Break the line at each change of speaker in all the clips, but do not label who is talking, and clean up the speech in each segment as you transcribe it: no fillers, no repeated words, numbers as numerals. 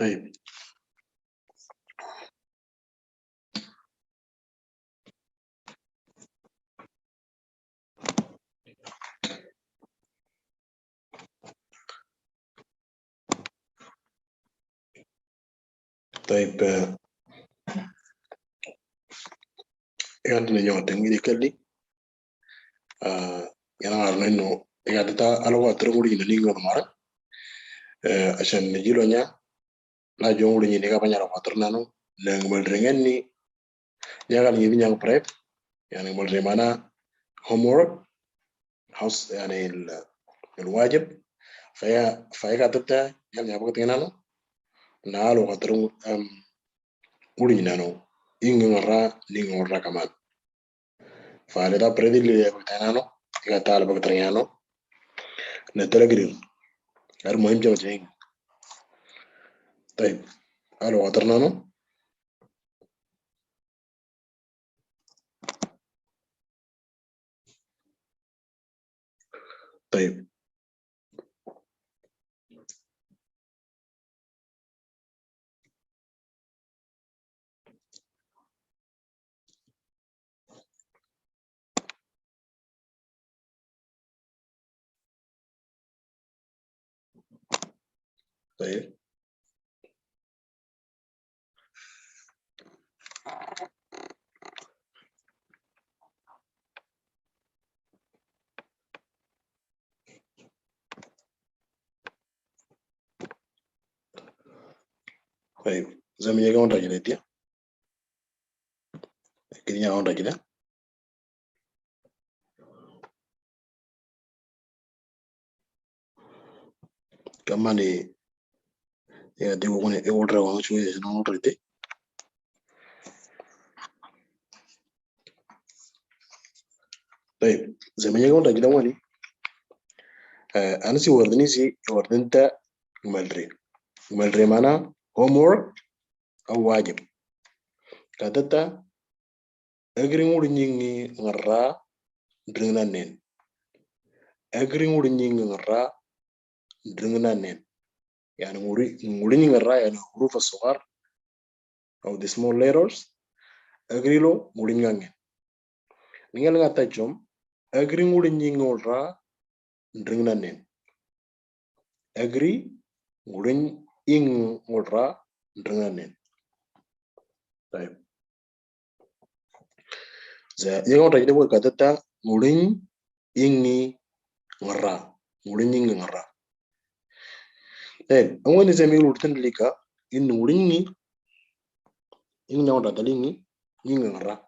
طيب طيب عندنا يوم تنجي كلي yana arno no ya data alwa trunguri ni lingo mara عشان نجيلو nya na jonguri ni ga banyara watrna no nang mal rengen ni nyagal ni nyang prep يعني mal remana homework house يعني الواجب فهي قطتها يعني أبغى تنانو نالو قطرو قولي نانو إنغرا نينغرا كمان فهذا بريدي اللي أبغى تنانو إذا تعال أبغى تنانو نتلاقي المهم جم جين طيب ألو قطرنانو طيب طيب طيب زي ما يجون رجلتي كده يجون رجلة كمان يا دي وقولي أول روان شوية شنو رجلتي طيب زي ما يجون رجلة واني أنا سي وردني سي وردنتا مالري معناه homework أو واجب كاتتا أجري مود نيني نغرا درنا نين أجري مود نيني نغرا درنا نين يعني موري نغرا يعني حروف الصغار أو the small letters أجري له موري نغني نيجي نغتا جم أجري مود نيني نغرا درنا نين أجري موري نغرا درنا نين طيب زي يوم رجع بقول كاتتا موري إني نغرا موري نيني نغرا طيب أول زي ما يقولوا تنليكا إنه موري إني نغرا دليني نيني نغرا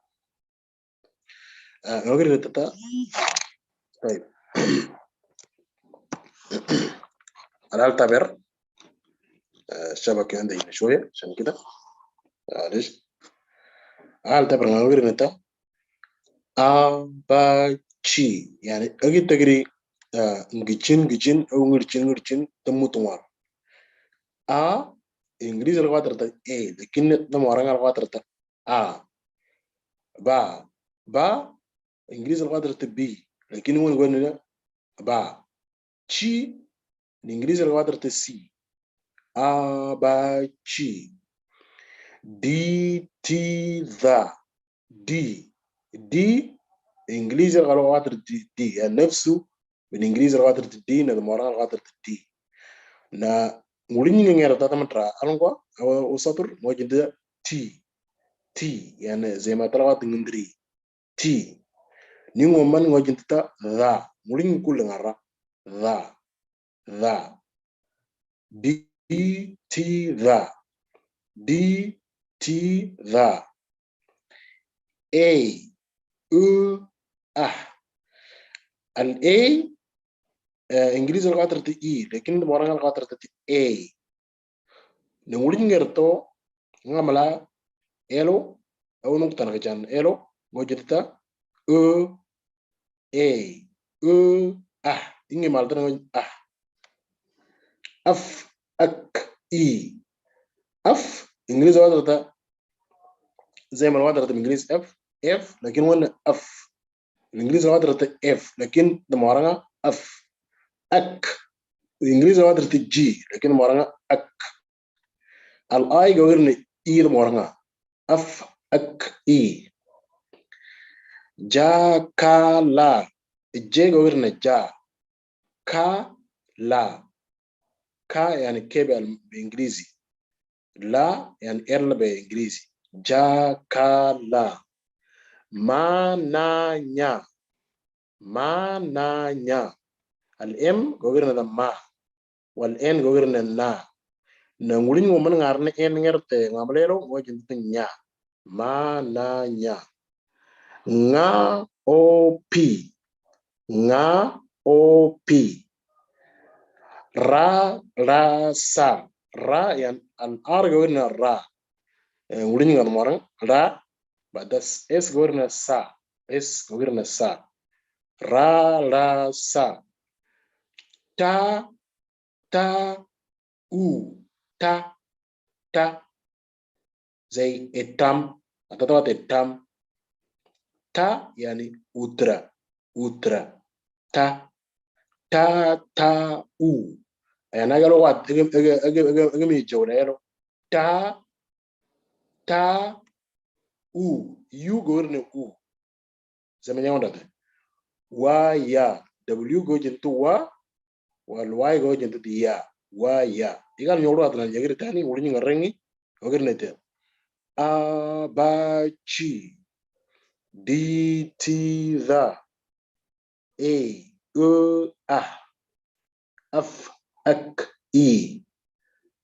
نقول تتا طيب أنا أعتبر الشبكة عندي هنا شوية عشان كده معلش أعتبر أنا أقول نتا أباتشي يعني أجي تجري نجين أو نجين تمو تمار إنجليزي الغاتر تا لكن نمارنا الغاتر تا با إنجليزي الغاتر تا بي لكن هو نقول با شي الإنجليزي الغاتر تا سي أباتشي دي تي ذا دي إنجليزي الغاتر دي يعني نفسه بالإنجليزي الغاتر دي نمارنا الغاتر دي na murinyi ngera tata mantra alongwa usatur mojinde t yani zema talawat ngindri t ni ngoman ngojinde ta dha murinyi kul ngara dha d t dha d t dha a al a انجليزي القاطر تي اي لكن مورا القاطر تي اي نقولين غيرتو نعملا الو او نقطه نغجان الو موجدتا او اي او اني مالتنا اف اك اي اف انجليزي القاطر زي ما القاطر بالانجليزي اف لكن وانا اف الانجليزي القاطر اف لكن مورا اف اك الانجليزي القاطر جي لكن مورا اك Al-ai gawirna i moranga. Af ak i. Ja ka la. Je gawirna ja. Ka la. Ka yani kebe بالإنجليزي. لا يعني إرل بالإنجليزي. Ja ka la. Ma na nya. Ma na nya. Al-M gawirna ma. Wal-N gawirna na. Na ngulin mo man ngarne en ngerte ngamalero mo jintu nya. Ma na nya. Nga o pi. Nga o pi. Ra ra sa. Ra yan an ar gawirna ra. Ngulin ngar morang ra. But that's S gawirna sa. S gawirna sa. Ra ra sa. Ta ta u. Ta ta. Zay etam. Atatawa etam. Ta yani udra. Udra. Ta ta ta u. Ayana galo wat mi jawrero. Ta ta u. U gawirna u. Zamanya onda. Wa ya. W go jintu wa. Wal Y go jintu ya. Wa ya. Igal nyoro atlan jagir tani ulinyi ngarengi. Gawirna te. Abachi. Di ti the. A ah. Af ak i.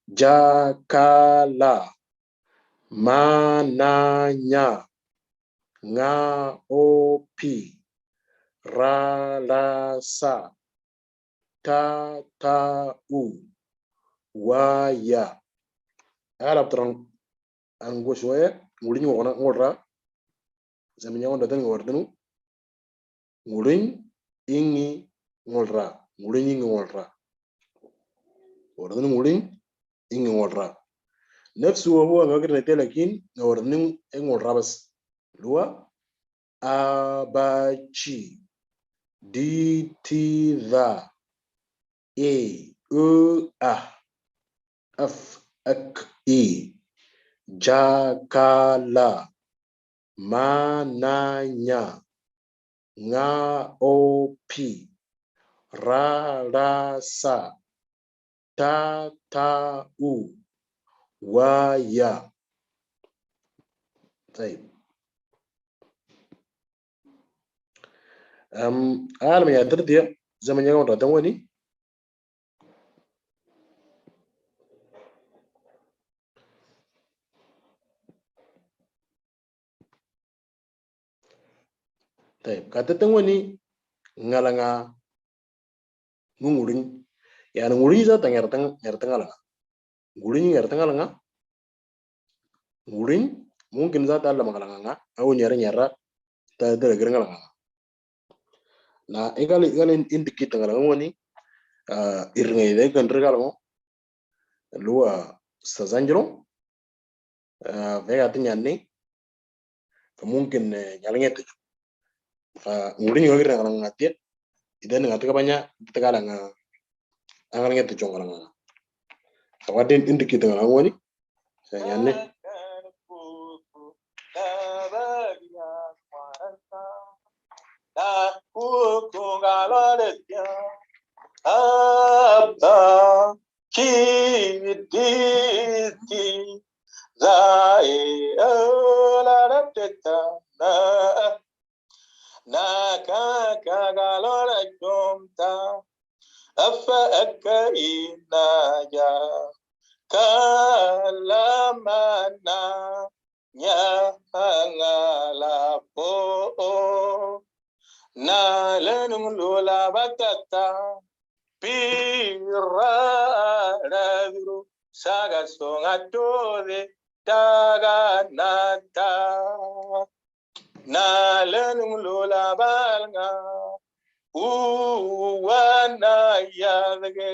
Jakala. Mananya. Nga opi. Ralasa. Ta ta u. Waya. Arab terang anggo shoya ngulin ngona ngora. Zamanya onda tan ngordenu. Ngulin ingi ngolra. Ngulin ingi ngolra. Ordenu ngulin ingi ngolra. نفسه هو فاكر نتيجة لكن نورنين إنه الرابس لوا أباتشي دي تي ذا إي أو أف أك إي جاكالا ما نانيا nga opi rarasa ta ta u waya. طيب عالم يا دردية زمن يوم ردواني طيب كاتتواني ngalanga ngulin يعني ngulin za tangertang ngalanga ngulin ngulin mungkin za ta lama ngalanga au nyara ta dere ngalanga na egal indikit ngalanga woni irngai de kan regalo lua sazanjro vega tinyani mungkin nyalangnya ngulin ngalanga ngalanga tiet idan ngatu banyak tegalanga ngalanga tu ngalanga tawadin indikit ngalanga woni nyanne Abba kiditi zai olarateta na kagalora jomta afa akaina ya kalamana nya ngalapo na lenung lula batata piradru saga songatore taganata na lenung lula balga wana yadge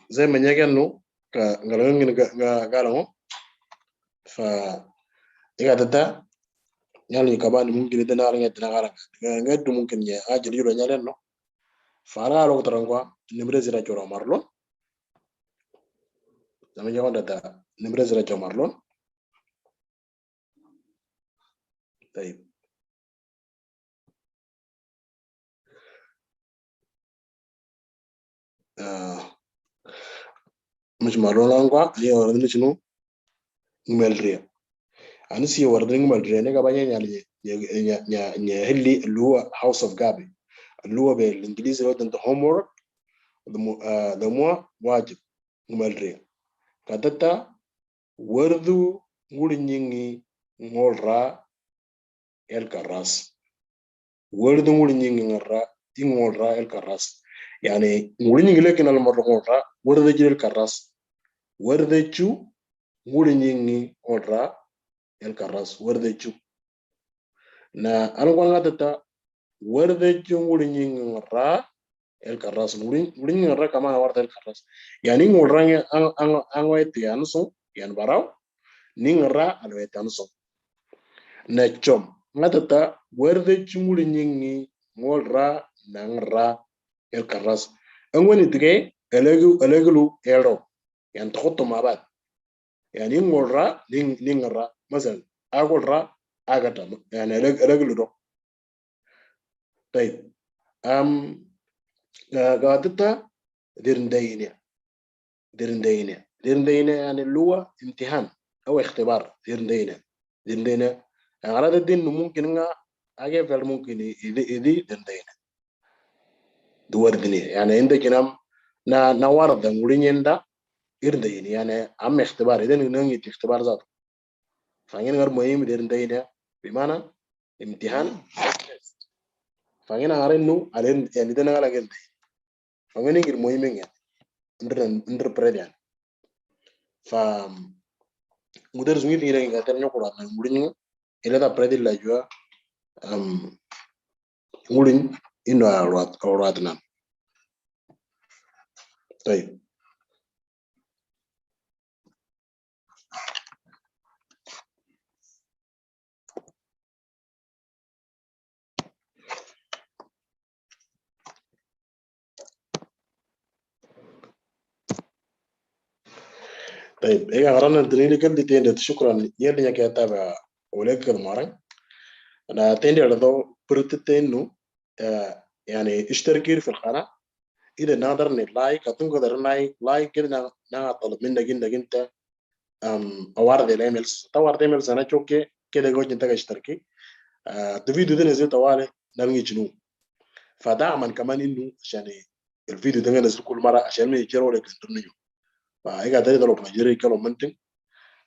زي ما نيجانو كغلغن غالو ف إيجا تتا يعني كمان ممكن يدنا على نت نعارك نعد ممكن يا أجل يلو نعلن no فارا لو ترانقوا نمرز راجورا مارلون زمان جوان ده نمرز راجورا مارلون طيب مش مارلون لانقوا هي وردنا شنو ملريا أنا سي وردنا ملريا نيجا بانيا يعني هلي اللي هو House of Gabi اللي هو بالإنجليزي هو ده homework ده مو واجب ملريا كاتتا وردو ngulinyi ngolra el carras ورد ngulinyi ngorra ingolra el carras يعني ngulinyi lekin al morro ngolra ورد jil el carras ورد chu ngulinyi ngolra el carras ورد chu na alwanga tata ورد chu ngulinyi ngorra el carras ngulinyi ngorra kama warda el carras يعني ngolra ang weti anso yan baraw ningra alweti anso na chom ngatata werde chumuli nyingi ngolra nangra el carras angwani tige elegulu ero yan tokoto mabat yani ngolra ningra masal agolra agata yani elegulu do طيب am قاعدتها ديرندينيا يعني اللي هو امتحان او اختبار ديرندينيا أغراض الدين ممكن إنها أجيب ممكن يدي دندين دوار دنيا يعني عندك نام نوارد مولين يندا إردين يعني عم اختبار إذا نعمل اختبار ذات فعين غير مهم دندين بمعنى امتحان فعين غير إنه على يعني ده نقول لك فعين غير مهم يعني ندر بريد يعني ف مدرس مين يلاقي كاتر نقول عن مولين إلى ده بريد اللي جوا مولين إنه أوراتنا طيب طيب إيه قررنا الدليل كل دي تين شكرا يلي يا كتابة ولك المرة أنا تاني على ضوء برتتينو يعني اشتركي في القناة إذا نقدر لايك أتنقدر لايك كده طلب منك أنت أوارد الإيميلز توارد إيميلز أنا شوكي كده جوج أنت اشتركي الفيديو ده نزل طوالي نبغي جنو فدعما كمان إنه عشان الفيديو ده نزل كل مرة عشان ما يجروا لك انترنيو فإيه قدر يضرب مجري كلام منتن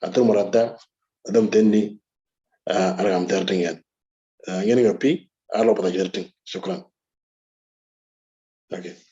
أتر مرة أدم تاني أنا عم ترتين يعني يعني نبي ألو بتجرتين شكرا. Okay.